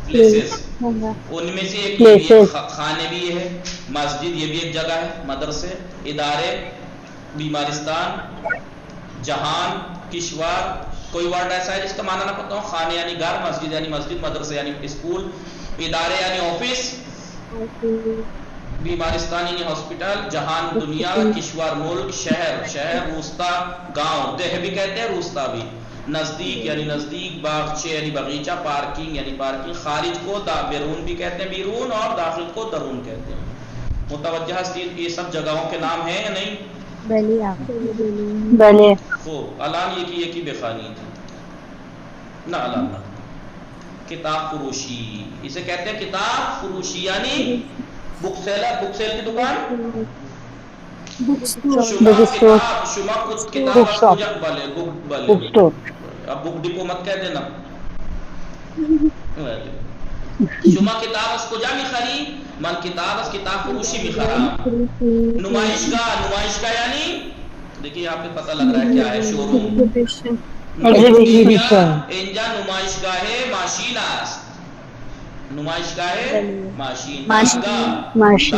پلیسز. ان میں سے ایک خانے بھی ہے، مسجد یہ بھی ایک جگہ ہے، مدرسے، ادارے، بیمارستان، جہان، کشور. کوئی ورڈ ایسا ہے جس کا معنی نہ پتہ ہو؟ خانے یعنی گھر، مسجد یعنی مسجد، مدرسے یعنی اسکول، ادارے یعنی آفس، بیمارستان یعنی ہاسپٹل، جہان دنیا، کشور ملک، شہر روستا گاؤں، دیہ بھی کہتے ہیں، روستا بھی. نزدیک یعنی نزدیک، باغچے یعنی باغیچہ، پارکنگ یعنی پارکنگ. خارج کو بیرون بھی کہتے ہیں، بیرون، اور داخل کو درون کہتے ہیں. متوجہ ہستید؟ یہ سب جگہوں کے نام ہیں یا نہیں؟ بله. خوب. الان یہ کی بخانی تھی نہ الان نہ. کتاب فروشی، اسے کہتے ہیں کتاب فروشی یعنی بک سیل کی دکان. شما کچھ کتاب اب بک ڈپو مت کہہ دینا. شما کتاب از کجا میخری؟ من کتاب از کتاب فروشی میخرم. نمائشگاه یعنی دیکھیے یہاں پہ پتہ لگ رہا ہے کیا ہے، شو روم. اینجا نمائشگاه ماشین است. نمائشگاه ماشین.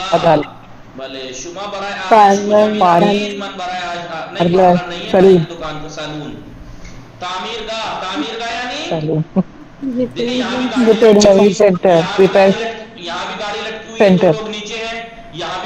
عدالت. بله شما برای آرایش من برای دکان کو سالون. تعمیرگاه یعنی یہاں بھی گاڑی لٹکی ہوئی ہے، لوگ نیچے ہیں، یہاں بھی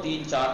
3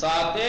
7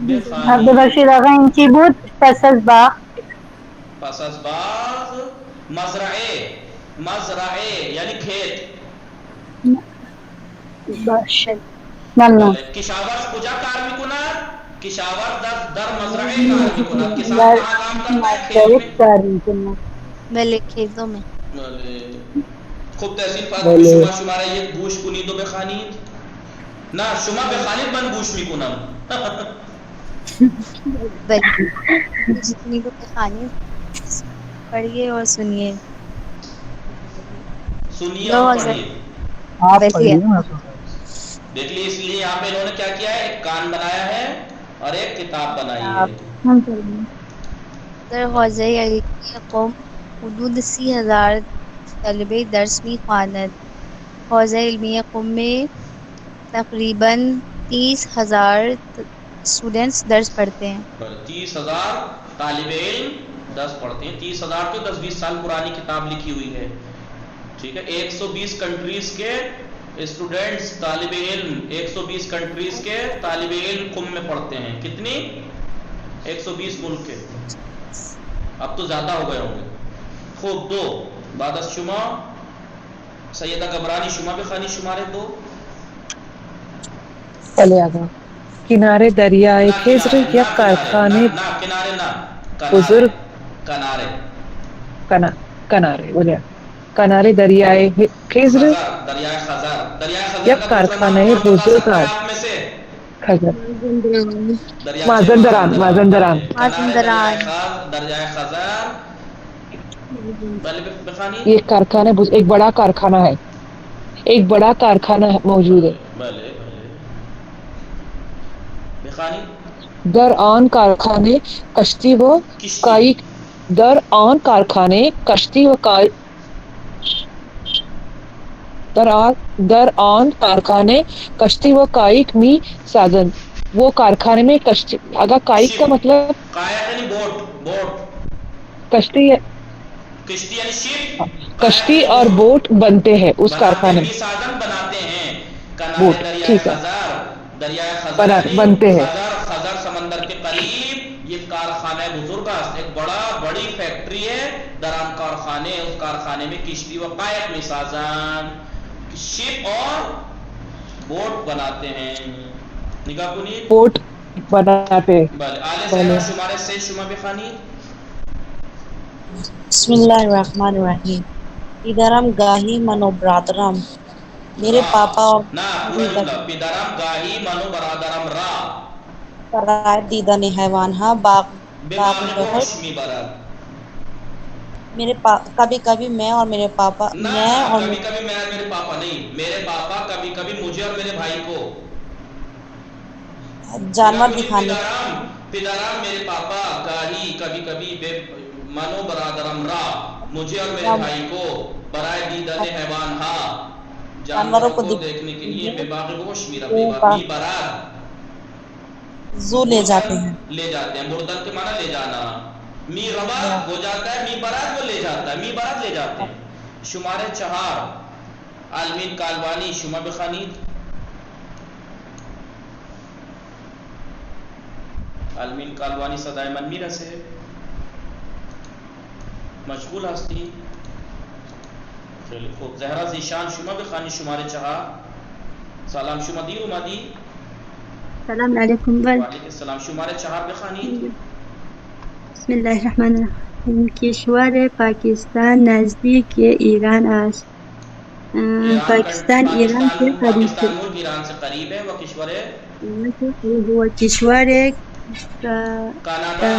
عبد الرشید آقا این چی بود؟ پس از باغ پس از باغ مزرعه یعنی کھیت باشه ممنون کشاورز کجا کار میکند؟ کشاورز در مزرعه کار میکند. کسان کہاں کام کرتا ہے؟ کھیت میں کار میکنه بله کھیتوں میں. خوب تحصیل فاطمه شما شماره یک گوش کنید و بخوانید. نه شما بخوانید من گوش میکنم. جتنی کو کھانے پڑھیے اور سنیے اور پڑھیے. دیکھ لیے اس لیے یہاں پہ انہوں نے کیا کیا ہے، ایک کان بنایا ہے اور ایک کتاب بنائی ہے. در حوزه علمی قم حدود 30,000 طلبه درس می‌خواند. حوزه علمی قم میں تقریباً 30,000 اسٹوڈنٹس درس پڑھتے ہیں. 30,000 طالب علم درس پڑھتے ہیں. 30,000 تو 10-20 سال پرانی کتاب لکھی ہوئی ہے. ٹھیک ہے، 120 کنٹریز کے اسٹوڈنٹس طالب علم 120 کنٹریز کے طالب علم قم میں پڑھتے ہیں. کتنی؟ 120 ملک کے. اب تو زیادہ ہو گئے ہوں گے. خوب دو بعد از شما سیدہ گبرانی شما بخانی شمارے دو. چلے آگا. کنارے دریائے خضر یا کارخانے کنارے نہ بزرگ کنارے بولے کنارے دریائے خضر یا کارخانے بزرگ خضر مازندران دریائے خزر یہ کارخانے ایک بڑا کارخانہ ہے، ایک بڑا کارخانہ موجود ہے. در آن کارخانے کشتی و کائی در آن کارخانے کشتی و کائی در آن کارخانے کشتی و کائک می سازن. وہ کارخانے میں کشتی، اگر کائک کا مطلب کشتی ہے، کشتی اور بوٹ بنتے ہیں اس کارخانے میں. بوٹ ٹھیک ہے بنتے ہیں. خزر سمندر کے قریب یہ کارخانہ بزرگ ایک بڑی فیکٹری ہے. دران کارخانے، اس کارخانے میں کشتی و قائق میں سازان شپ اور بوٹ بناتے ہیں. نگاہ کنی بوٹ بناتے ہیں. آلے شمارے سے شما بخانی. بسم اللہ الرحمن الرحیم. ادھرم گاہی منو برادرم میرے پاپا پیدرم گاہی منو برادرم را برائے دیدن حیوان ہاں باغ میرے کبھی کبھی میں اور میرے پاپا کبھی کبھی میں اور میرے پاپا نہیں، میرے پاپا کبھی کبھی مجھے اور میرے بھائی کو جانور دکھانے. پیدرم میرے پاپا، گاہی کبھی کبھی، منو برادرم را مجھے اور میرے بھائی کو، برائے دیدن حیوان ہاں جانوروں کو دیکھنے کے لیے، بے باغ گوش میرا بے براد زو لے جاتے ہیں. لے جاتے ہیں. مردن کے معنی لے جانا. می ربا ہو جاتا ہے، می برات وہ لے جاتا ہے، می برات لے جاتے ہیں. شمار 4 عالمین کالوانی شما بخوانید. عالمین کالوانی صدای من میرسه. مشغول هستی؟ خیلی خوب. زهرا زیشان شما بخوانی شماره 4. سلام شما دیر اومدی؟ سلام علیکم. وعلیکم السلام. شماره 4 بخوانید. بسم الله الرحمن الرحیم. کشور پاکستان نزدیک ایران است. پاکستان ایران سے قریب ہے. پاکستان ملک ایران سے قریب ہے. وہ کشور وہ کشور کانادا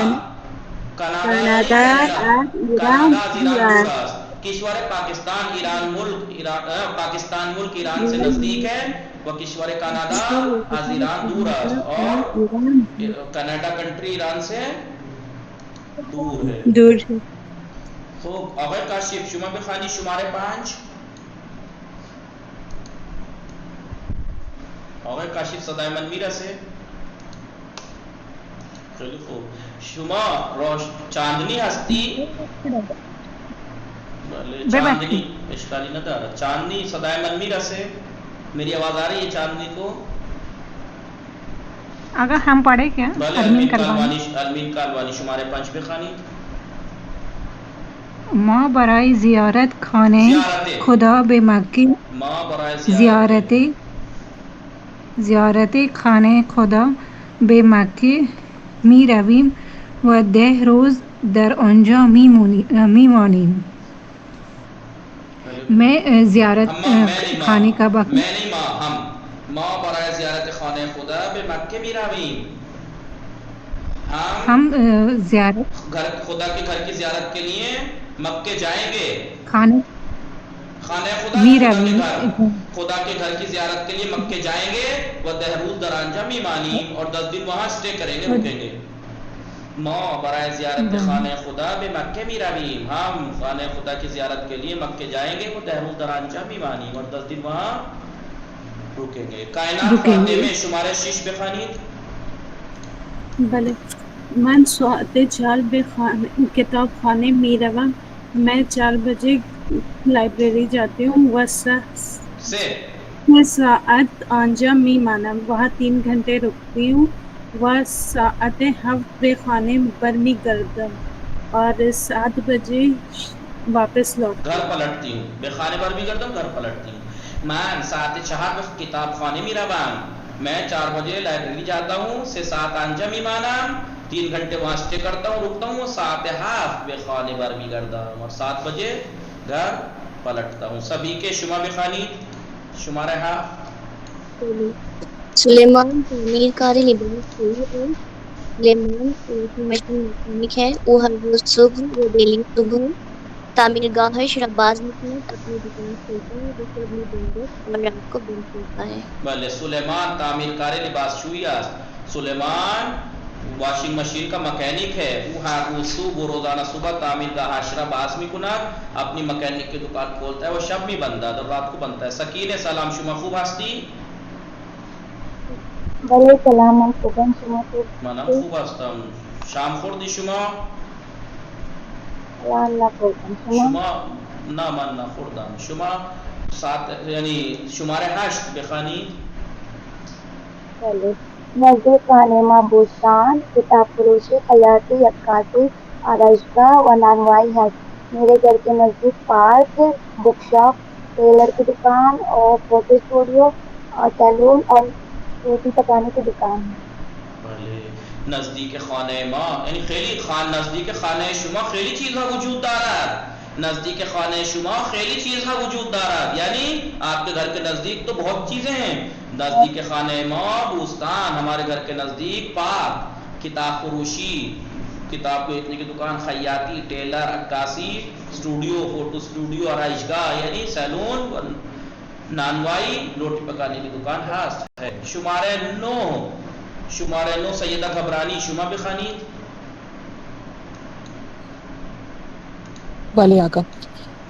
اور ایران دور است. کشور پاکستان ایران ملک پاکستان ملک ایران سے نزدیک ہے. وہ کشور کانادا از ایران دور است. اور کینیڈا کنٹری ایران سے دور ہے. دور ہے. خوب. آقای کاشف شما بخوانی شماره 5. آقای کاشف صدای من میرسه؟ خیلی خوب. شما چاندنی هستی؟ بله چاندنی اشکالی نداره. چاندنی صدای من میرسه؟ میری آواز آ رہی ہے چاندنی کو؟ اگر ہم پڑھے کیا؟ بله علمین کالوانی شماره 5 بخوانید. ما برای زیارت خانه خدا به مکه ما برای زیارت خانه خدا به مکه می رویم و 10 روز در آنجا می مانیم. میں زیارت خانے کا وقت میں نہیں ہم ما برای زیارت خانه خدا به مکه می رویم. ہم زیارت گھر خدا کے گھر کی زیارت کے لیے مکے جائیں گے. خانہ خدا خدا کے گھر کی زیارت کے لیے مکے جائیں گے. وہ 10 روز در آنجا میمانیم اور 10 دن وہاں اسٹے کریں گے، رکیں گے. ما برای زیارت خانه خدا به مکه می رویم. ہم خانه خدا کی زیارت کے لیے مکے جائیں گے. وہ 10 روز در آنجا میمانیم اور 10 دن وہاں رکیں گے. کائنات فاتح میں شماره 6 بخوانید. بله. من ساعت 4 به کتاب خانه می روم. میں 4 بجے لائبریری جاتی ہوں. وہ 6 ساعت آنجا می مانم. وہاں 3 گھنٹے رکتی ہوں. وہ ساعت 7 به خانه برمی گردم اور 7 بجے واپس لوٹ گھر پلٹتی ہوں. به خانه برمی گردم گھر پلٹتی ہوں. من ساعت 4 به کتاب خانه می روم. میں 4 بجے لائبریری جاتا ہوں. 6 ساعت آنجا می مانم. 3 گھنٹے وہاں اسٹے کرتا ہوں، رکتا ہوں. ساعت 7 به خانه برمی گردم اور 7 بجے گھر پلٹتا ہوں. سبھی کے شما بخوانید شماره 7. سلیمان تعمیر کار لباس ہے. سلیمان مشین مکینک ہے. وہ ہر روز صبح و ڈیلی صبح تعمیرگاہش را باز میکند. اپنی دکان کھولتا ہے جو صبح میں بند اور رات کو بند ہوتا ہے. بله سلیمان تعمیر کار لباس شویی است. سلیمان واشنگ مشین کا مکینک ہے. وہ ہر روز صبح و روزانہ صبح تعمیرگاهش را باز میکند. اپنی مکینک کی دکان کھولتا ہے. وہ شب می بند ہے اور رات کو بنتا ہے. سکینه سلام شما خوب هستی؟ بله سلام علیکم. شما خوب؟ منم خوب هستم. شام خوردی شما؟ الان نخوردم. شما نه من نخوردم. شما ساعت یعنی شماره 8 بخوانید. بله. نزدیک خانه ما بوستان، کتاب فروشی، خیاطی، عکاسی، آرائشگاہ و نانوائی ہے. میرے گھر کے نزدیک پارک، بک شاپ، ٹیلر کی دکان اور فوٹو اسٹوڈیو اور سیلون اور روٹی پکانے کی دکان ہے. بله نزدیک خانه ما یعنی خیلی نزدیک خانه شما خیلی چیزها وجود دارد. نزدیک خانه شما خیلی چیزها وجود دارد یعنی آپ کے گھر کے نزدیک تو بہت چیزیں ہیں. نزدیک خانه ما بوستان ہمارے گھر کے نزدیک پارک، کتاب فروشی کتاب بیچنے کی دکان، خیاطی، ٹیلر، عکاسی، اسٹوڈیو، فوٹو اسٹوڈیو، آرائشگاہ یعنی سیلون، نانوائی روٹی پکانے کی دکان ہے. شماره 9 سیدہ گھبرانی شما بخوانید. بله آقا.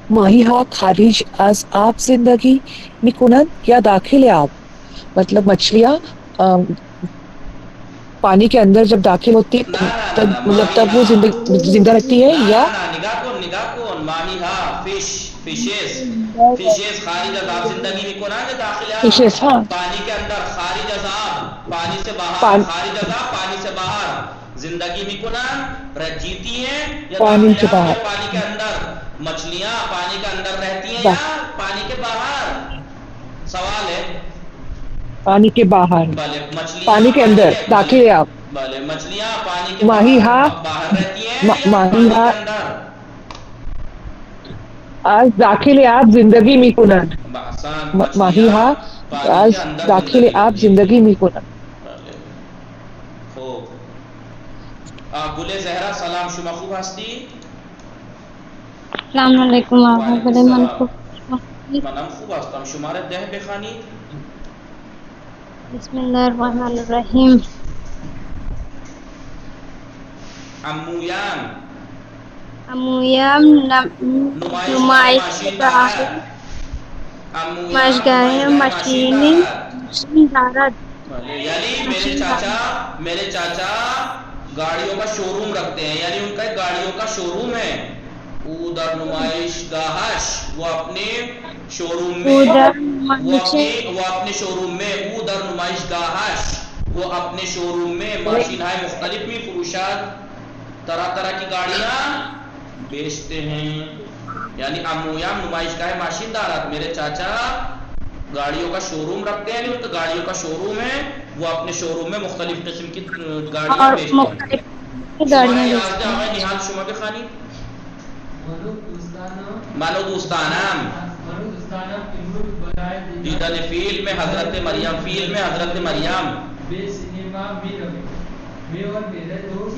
ماهی ها خارج از آب زندگی میکنند یا داخل آب؟ مطلب مچھلیاں پانی کے اندر جب داخل ہوتی ہے تب مطلب تب وہ زندہ رہتی ہے یا نگاه کن ماهی ها فشز خارج از آب زندگی میکنن یا داخل آب؟ فشز ہاں پانی کے اندر خارج از آب پانی سے باہر خارج از آب پانی سے باہر زندگی میکنن جیتی ہیں یا پانی کے داخل آب یا باہر پانی کے اندر؟ مچھلیاں پانی کے اندر رہتی ہیں یا پانی کے باہر؟ سوال ہے پانی کے باہر مچھلیاں پانی کے اندر داخل آپ مچھلیاں پانی کے ماہی ہاں باہر رہتی ہیں یا ماہی پانی ہاں کے اندر؟ آج داخل آپ زندگی میکنن ماہی مچھلیاں ہاں پانی کے آج اندر داخل آپ زندگی میکنن. خوب گل زہرا سلام شما خوب هستی؟ السلام علیکم آقا بله من خوب منم خوب هستم. شماره 10 بخوانید. بسم الله الرحمن الرحیم. عمویم نمایشگاه ماشینی دارد. یعنی میرے چاچا گاڑیوں کا شو روم رکھتے ہیں، یعنی ان کا ایک گاڑیوں کا شو روم ہے. او در نمائشگاہش وہ اپنے شو روم میں او در نمائشگاهش وہ اپنے شو روم میں ماشین های مختلف می فروشد، طرح طرح کی گاڑیاں بیچتے ہیں. یعنی عمویم نمائشگاہ ماشین دارد، میرے چاچا گاڑیوں کا شو روم رکھتے ہیں، ان کا گاڑیوں کا شو روم ہے، وہ اپنے شو روم میں مختلف قسم کی گاڑیاں بیچتے ہیں. شماره 11 آقای نحال شما بخوانید. منو دوستانم دیدن فیلم حضرت مریم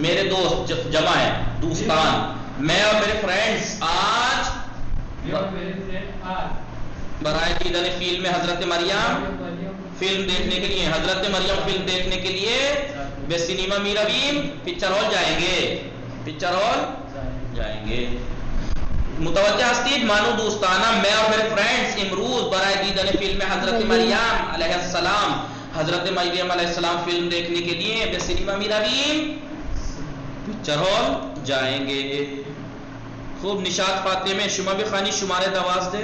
میرے دوست جمع ہے دوستان، میں اور میرے فرینڈز آج برائے دیدن فیلم حضرت مریم فلم دیکھنے کے لیے حضرت مریم فلم دیکھنے کے لیے بے سینما میرویم پکچر ہال جائیں گے. متوجہ ہستید؟ مانو دوستانہ میں اور میرے فرینڈز امروز برائے دیدن فلم حضرت مریم علیہ السلام فلم دیکھنے کے لیے بے سینما میرویم پکچر ہال جائیں گے. خوب نشاط فاطمه شما بخوانی شماره 12.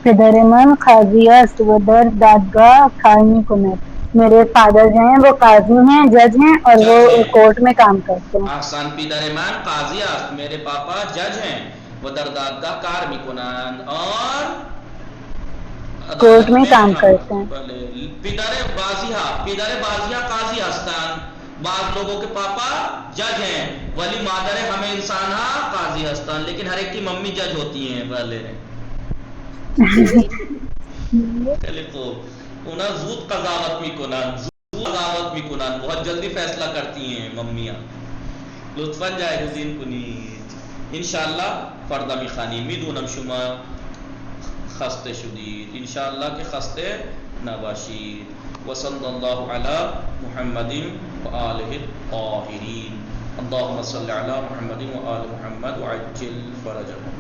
پدر من قاضی است و در دادگاه کار میکند. میرے فادر جو ہیں وہ قاضی ہیں، جج ہیں اور وہ کورٹ میں کام کرتے ہیں. احسن. پدر من قاضی است، میرے پاپا جج ہیں، وہ در دادگاه کار میکنند اور کورٹ میں کام کرتے ہیں. پدر بازی قاضی هستند، بعض لوگوں کے پاپا جج ہیں ولی مادر ہمیں انسان قاضی هستند، لیکن ہر ایک کی ممی جج ہوتی ہیں. بلے اونا زود قضاوت میکنن، بہت جلدی فیصلہ کرتی ہیں ممیاں. لطفاً جایگزین کنید انشاءاللہ. فردا میخوانی میدونم شما خسته شدید، انشاءاللہ که خسته نباشید. وصلی اللہ علی محمد و آلہ الطاہرین. اللهم صل علی محمد و آل محمد وعجل فرجهم.